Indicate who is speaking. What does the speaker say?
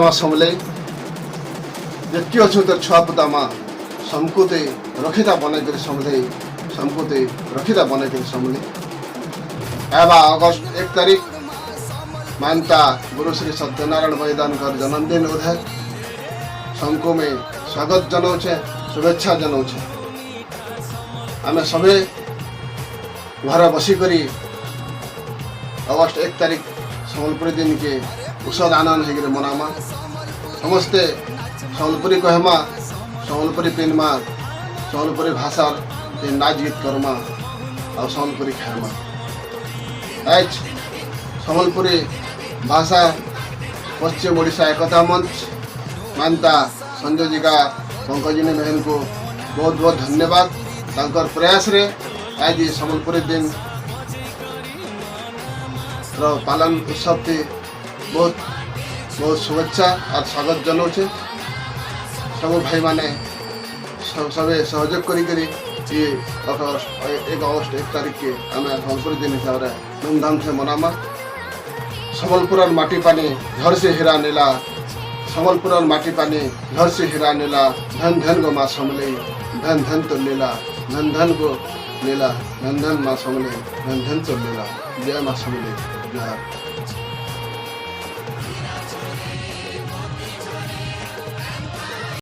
Speaker 1: माँ समले जितकी अच्छु तो छुआ पुता माँ समकुते रखिता बने कर समले समकुते रखिता बने कर समले एबा अगस्त 1 तारिख मानता गुरु श्री सत्यनारायण मैदानकर जन्मदिन उधर समको में स्वागत जनाऊे शुभेच्छा जनाऊे आम सभी घर बसिकरी अगस्त 1 तारिख सम्बलपुरी दिन के उषद आनंद होकर मनामा समस्ते सम्बलपुरी कहमा सम्बलपुरी पिनमा सम्बलपुरी भाषा नाच गीत करमा और सम्बलपुरी खाएमा आज सम्बलपुरी भाषा पश्चिम ओडिशा एकता मंच मानता संयोजिका पंकजिनी बहन को बहुत बहुत धन्यवाद तांकर प्रयास रे आज सम्बलपुरी दिन पालन उत्सव थी बहुत बहुत शुभेच्छा और स्वागत जनाऊे सब भाई माने सब सहयोग करी 1 अगस्त 1 तारिख के आम सम्बलपुरी दिन हिसाब से धूमधाम से मनामा सम्बलपुर माटी पानी घर से हीरा नीला सम्बलपुर माटी पानी घर से हीरा नीला धन धन गो माँ समले धन धन तो लीला धन धन गो लीला धन धन माँ समले धन धन तो लीला जय माँ समले जय।